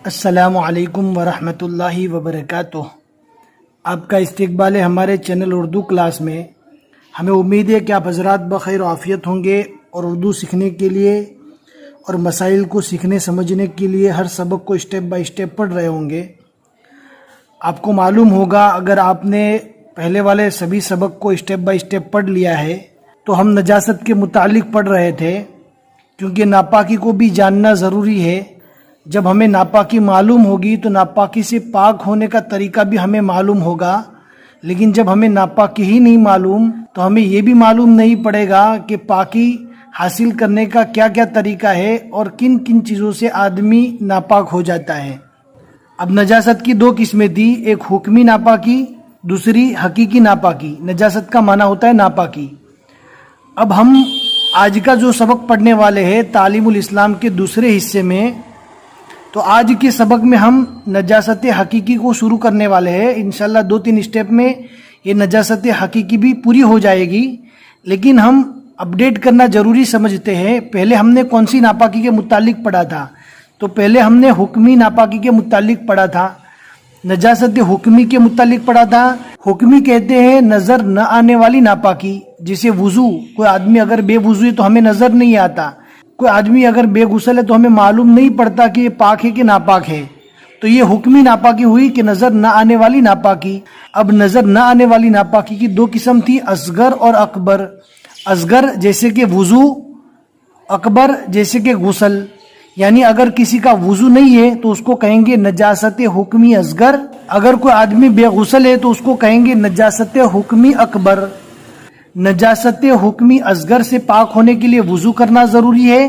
السلام علیکم ورحمۃ اللہ وبرکاتہ۔ آپ کا استقبال ہے ہمارے چینل اردو کلاس میں۔ ہمیں امید ہے کہ آپ حضرات بخیر و عافیت ہوں گے اور اردو سیکھنے کے لیے اور مسائل کو سیکھنے سمجھنے کے لیے ہر سبق کو اسٹیپ بائی اسٹیپ پڑھ رہے ہوں گے۔ آپ کو معلوم ہوگا اگر آپ نے پہلے والے سبھی سبق کو اسٹیپ بائی اسٹیپ پڑھ لیا ہے تو ہم نجاست کے متعلق پڑھ رہے تھے، کیونکہ ناپاکی کو بھی جاننا ضروری ہے۔ جب ہمیں ناپاکی معلوم ہوگی تو ناپاکی سے پاک ہونے کا طریقہ بھی ہمیں معلوم ہوگا، لیکن جب ہمیں ناپاکی ہی نہیں معلوم تو ہمیں یہ بھی معلوم نہیں پڑے گا کہ پاکی حاصل کرنے کا کیا کیا طریقہ ہے اور کن کن چیزوں سے آدمی ناپاک ہو جاتا ہے۔ اب نجاست کی دو قسمیں تھی، ایک حکمی ناپاکی، دوسری حقیقی ناپاکی۔ نجاست کا معنی ہوتا ہے ناپاکی۔ اب ہم آج کا جو سبق پڑھنے والے ہیں تعلیم الاسلام کے دوسرے حصے میں، تو آج کے سبق میں ہم نجاست حقیقی کو شروع کرنے والے ہیں۔ انشاءاللہ 2-3 اسٹیپ میں یہ نجاست حقیقی بھی پوری ہو جائے گی، لیکن ہم اپڈیٹ کرنا ضروری سمجھتے ہیں۔ پہلے ہم نے کون سی ناپاکی کے متعلق پڑھا تھا؟ تو پہلے ہم نے حکمی ناپاکی کے متعلق پڑھا تھا، نجاست حکمی کے متعلق پڑھا تھا۔ حکمی کہتے ہیں نظر نہ آنے والی ناپاکی، جیسے وضو، کوئی آدمی اگر بے وضو ہے تو ہمیں نظر نہیں آتا، کوئی آدمی اگر بے غسل ہے تو ہمیں معلوم نہیں پڑتا کہ یہ پاک ہے کہ ناپاک ہے، تو یہ حکمی ناپاکی ہوئی کہ نظر نہ آنے والی ناپاکی۔ اب نظر نہ آنے والی ناپاکی کی دو قسم تھی، اصغر اور اکبر۔ اصغر جیسے کہ وضو، اکبر جیسے کہ غسل۔ یعنی اگر کسی کا وضو نہیں ہے تو اس کو کہیں گے نجاست حکمی اصغر، اگر کوئی آدمی بے غسل ہے تو اس کو کہیں گے نجاست حکمی اکبر۔ نجاست حکمی اصغر سے پاک ہونے کے لیے وضو کرنا ضروری ہے،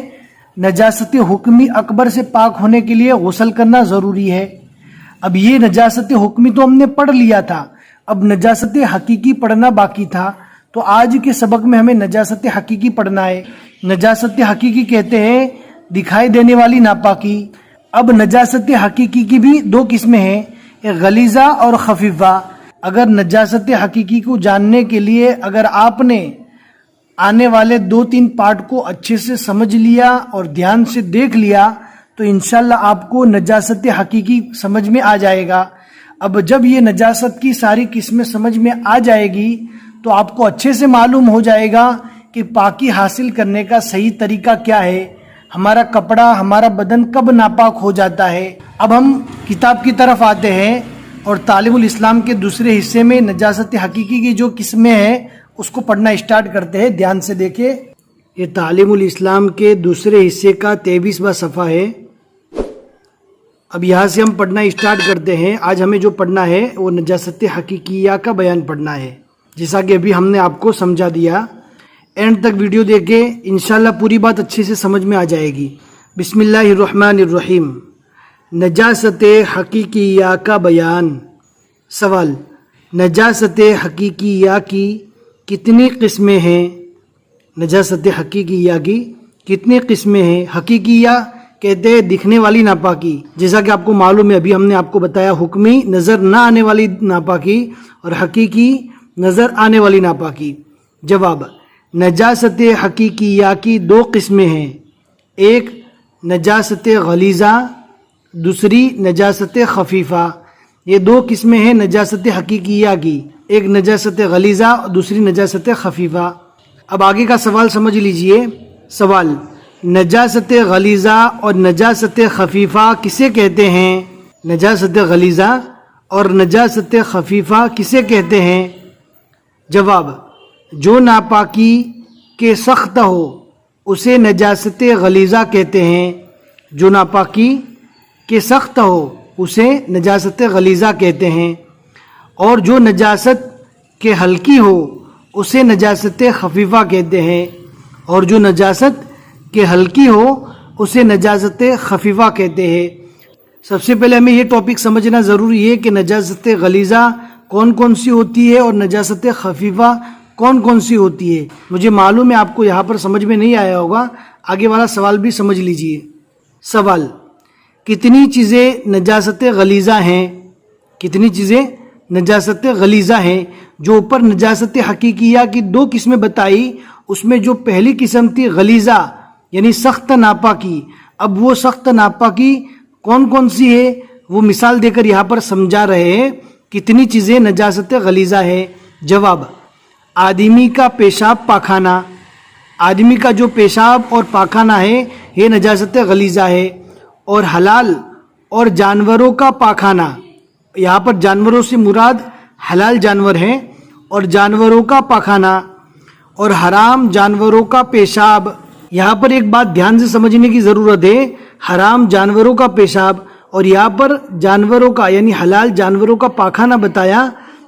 نجاست حکمی اکبر سے پاک ہونے کے لیے غسل کرنا ضروری ہے۔ اب یہ نجاست حکمی تو ہم نے پڑھ لیا تھا، اب نجاست حقیقی پڑھنا باقی تھا، تو آج کے سبق میں ہمیں نجاست حقیقی پڑھنا ہے۔ نجاست حقیقی کہتے ہیں دکھائی دینے والی ناپاکی۔ اب نجاست حقیقی کی بھی دو قسمیں ہیں، ایک غلیظہ اور خفیفہ۔ اگر نجاست حقیقی کو جاننے کے لیے اگر آپ نے آنے والے 2-3 پارٹ کو اچھے سے سمجھ لیا اور دھیان سے دیکھ لیا تو انشاءاللہ آپ کو نجاست حقیقی سمجھ میں آ جائے گا۔ اب جب یہ نجاست کی ساری قسمیں سمجھ میں آ جائے گی تو آپ کو اچھے سے معلوم ہو جائے گا کہ پاکی حاصل کرنے کا صحیح طریقہ کیا ہے، ہمارا کپڑا، ہمارا بدن کب ناپاک ہو جاتا ہے۔ اب ہم کتاب کی طرف آتے ہیں اور تعلیم الاسلام کے دوسرے حصے میں نجاست حقیقی کی جو قسمیں ہیں اس کو پڑھنا اسٹارٹ کرتے ہیں۔ دھیان سے دیکھیں، یہ تعلیم الاسلام کے دوسرے حصے کا 23واں صفحہ ہے۔ اب یہاں سے ہم پڑھنا اسٹارٹ کرتے ہیں۔ آج ہمیں جو پڑھنا ہے وہ نجاست حقیقیہ کا بیان پڑھنا ہے، جیسا کہ ابھی ہم نے آپ کو سمجھا دیا۔ اینڈ تک ویڈیو دیکھیں، انشاءاللہ پوری بات اچھے سے سمجھ میں آ جائے گی۔ بسم اللہ الرحمن الرحیم۔ نجاست حقیقیہ کا بیان۔ سوال: نجاست حقیقیہ کی کتنی قسمیں ہیں؟ نجاست حقیقیہ کی کتنی قسمیں ہیں؟ حقیقیہ کہتے ہیں دکھنے والی ناپاکی، جیسا کہ آپ کو معلوم ہے، ابھی ہم نے آپ کو بتایا حکمی نظر نہ آنے والی ناپاکی اور حقیقی نظر آنے والی ناپاکی۔ جواب: نجاست حقیقیہ کی دو قسمیں ہیں، ایک نجاست غلیظہ، دوسری نجاست خفیفہ۔ یہ دو قسمیں ہیں نجاست حقیقیہ کی، ایک نجاست غلیظہ اور دوسری نجاست خفیفہ۔ اب آگے کا سوال سمجھ لیجئے۔ سوال: نجاست غلیظہ اور نجاست خفیفہ کسے کہتے ہیں؟ نجاست غلیظہ اور نجاست خفیفہ کسے کہتے ہیں؟ جواب: جو ناپاکی کے سخت ہو اسے نجاست غلیظہ کہتے ہیں، جو ناپاکی کے سخت ہو اسے نجاست غلیظہ کہتے ہیں، اور جو نجاست کے ہلکی ہو اسے نجاست خفیفہ کہتے ہیں، اور جو نجاست کے ہلکی ہو اسے نجاست خفیفہ کہتے ہیں۔ سب سے پہلے ہمیں یہ ٹاپک سمجھنا ضروری ہے کہ نجاست غلیظہ کون کون سی ہوتی ہے اور نجاست خفیفہ کون کون سی ہوتی ہے۔ مجھے معلوم ہے آپ کو یہاں پر سمجھ میں نہیں آیا ہوگا، آگے والا سوال بھی سمجھ لیجئے۔ سوال: کتنی چیزیں نجاست غلیظہ ہیں؟ کتنی چیزیں نجاست غلیظہ ہیں؟ جو اوپر نجاست حقیقیہ کی دو قسمیں بتائی، اس میں جو پہلی قسم تھی غلیظہ یعنی سخت ناپاکی، اب وہ سخت ناپاکی کون کون سی ہے وہ مثال دے کر یہاں پر سمجھا رہے ہیں کتنی چیزیں نجاست غلیظہ ہے. جواب: آدمی کا پیشاب پاخانہ، آدمی کا جو پیشاب اور پاخانہ ہے یہ نجاست غلیظہ ہے. اور حلال اور جانوروں کا پاخانہ، یہاں پر جانوروں سے مراد حلال جانور ہیں، اور جانوروں کا پاخانہ اور حرام جانوروں کا پیشاب. یہاں پر ایک بات دھیان سے سمجھنے کی ضرورت ہے، حرام جانوروں کا پیشاب اور یہاں پر جانوروں کا یعنی حلال جانوروں کا پاخانہ بتایا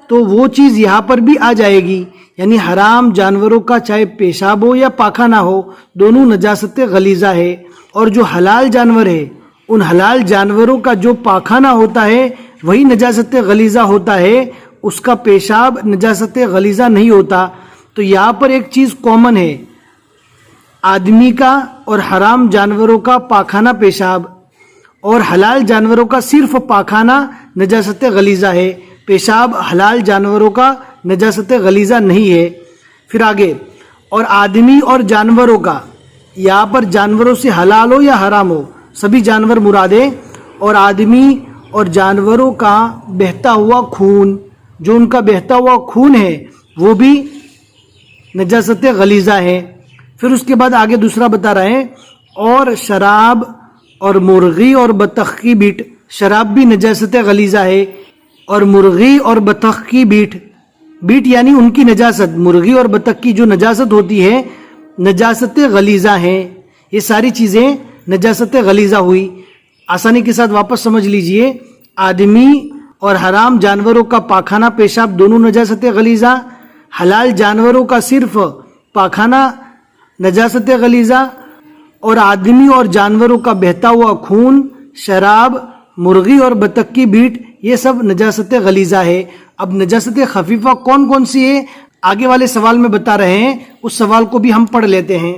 تو وہ چیز یہاں پر بھی آ جائے گی، یعنی حرام جانوروں کا چاہے پیشاب ہو یا پاخانہ ہو دونوں نجاست غلیظہ ہے. اور جو حلال جانور ہے ان حلال جانوروں کا جو پاخانہ ہوتا ہے وہی نجاست غلیظہ ہوتا ہے، اس کا پیشاب نجاست غلیظہ نہیں ہوتا. تو یہاں پر ایک چیز کامن ہے، آدمی کا اور حرام جانوروں کا پاخانہ پیشاب، اور حلال جانوروں کا صرف پاخانہ نجاست غلیظہ ہے، پیشاب حلال جانوروں کا نجاست غلیظہ نہیں ہے. پھر آگے، اور آدمی اور جانوروں کا، یہاں پر جانوروں سے حلال ہو یا حرام ہو سبھی جانور مراد ہے. اور آدمی اور جانوروں کا بہتا ہوا خون، جو ان کا بہتا ہوا خون ہے وہ بھی نجاست غلیظہ ہے. پھر اس کے بعد آگے دوسرا بتا رہے ہیں، اور شراب اور مرغی اور بطخ کی بیٹ، شراب بھی نجاست غلیظہ ہے، اور مرغی اور بطخ کی بیٹ یعنی ان کی نجاست، مرغی اور بطخ کی جو نجاست ہوتی ہے نجاست غلیظہ ہیں. یہ ساری چیزیں نجاست غلیظہ ہوئی. آسانی کے ساتھ واپس سمجھ لیجئے، آدمی اور حرام جانوروں کا پاخانہ پیشاب دونوں نجاست غلیظہ، حلال جانوروں کا صرف پاخانہ نجاست غلیظہ، اور آدمی اور جانوروں کا بہتا ہوا خون، شراب، مرغی اور بطخ کی بیٹ یہ سب نجاست غلیظہ ہے. اب نجاست خفیفہ کون کون سی ہے آگے والے سوال میں بتا رہے ہیں، اس سوال کو بھی ہم پڑھ لیتے ہیں.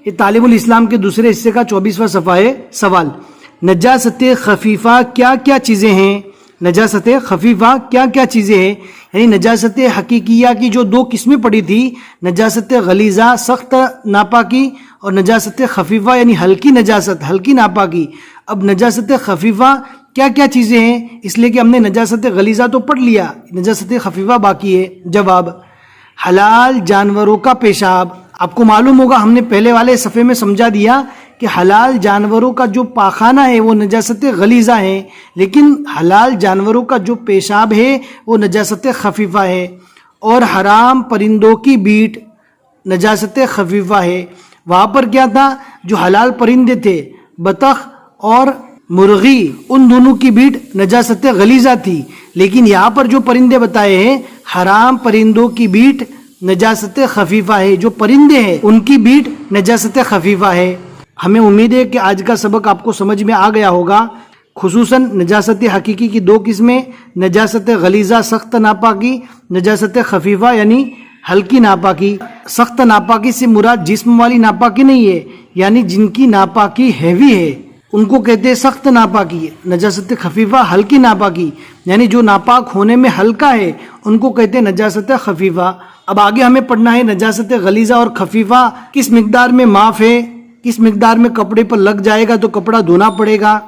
یہ تعلیم الاسلام کے دوسرے حصے کا 24واں صفحہ ہے. سوال: نجاست خفیفہ کیا کیا چیزیں ہیں؟ نجاست خفیفہ کیا کیا چیزیں ہیں؟ یعنی نجاست حقیقیہ کی جو دو قسمیں پڑی تھی، نجاست غلیظہ سخت ناپاکی اور نجاست خفیفہ یعنی ہلکی نجاست ہلکی ناپاکی. اب نجاست خفیفہ کیا کیا چیزیں ہیں؟ اس لیے کہ ہم نے نجاست غلیظہ تو پڑھ لیا، نجاست خفیفہ باقی ہے. جواب: حلال جانوروں کا پیشاب. آپ کو معلوم ہوگا ہم نے پہلے والے صفحے میں سمجھا دیا کہ حلال جانوروں کا جو پاخانہ ہے وہ نجاست غلیظہ ہے، لیکن حلال جانوروں کا جو پیشاب ہے وہ نجاست خفیفہ ہے. اور حرام پرندوں کی بیٹ نجاست خفیفہ ہے. وہاں پر کیا تھا، جو حلال پرندے تھے بطخ اور مرغی ان دونوں کی بیٹ نجاست غلیظہ تھی، لیکن یہاں پر جو پرندے بتائے ہیں حرام پرندوں کی بیٹ نجاست خفیفہ ہے، جو پرندے ہیں ان کی بیٹ نجاست خفیفہ ہے. ہمیں امید ہے کہ آج کا سبق آپ کو سمجھ میں آ گیا ہوگا، خصوصاً نجاست حقیقی کی دو قسمیں، نجاست غلیظہ سخت ناپاکی، نجاست خفیفہ یعنی ہلکی ناپاکی. سخت ناپاکی سے مراد جسم والی ناپاکی نہیں ہے، یعنی جن کی ناپاکی ہیوی ہے ان کو کہتے ہیں سخت ناپاکی. نجاست خفیفہ ہلکی ناپاکی یعنی جو ناپاک ہونے میں ہلکا ہے ان کو کہتے ہیں نجاست خفیفہ. اب آگے ہمیں پڑھنا ہے نجاست غلیظہ اور خفیفہ کس مقدار میں معاف ہے، کس مقدار میں کپڑے پر لگ جائے گا تو کپڑا دھونا پڑے گا،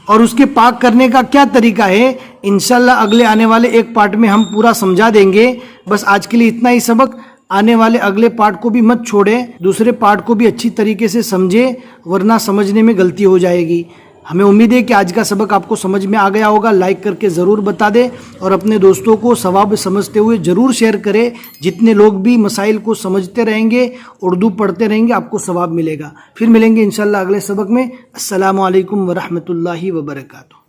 اور اس کے پاک کرنے کا کیا طریقہ ہے. انشاءاللہ اگلے آنے والے ایک پارٹ میں ہم پورا سمجھا دیں گے. بس آج کے لیے اتنا ہی سبق، آنے والے اگلے پارٹ کو بھی مت چھوڑیں، دوسرے پارٹ کو بھی اچھی طریقے سے سمجھیں ورنہ سمجھنے میں غلطی ہو جائے گی. ہمیں امید ہے کہ آج کا سبق آپ کو سمجھ میں آ گیا ہوگا. لائک کر کے ضرور بتا دیں اور اپنے دوستوں کو ثواب سمجھتے ہوئے ضرور شیئر کریں. جتنے لوگ بھی مسائل کو سمجھتے رہیں گے، اردو پڑھتے رہیں گے، آپ کو ثواب ملے گا. پھر ملیں گے انشاءاللہ اگلے سبق میں. السلام علیکم ورحمۃ اللہ وبرکاتہ.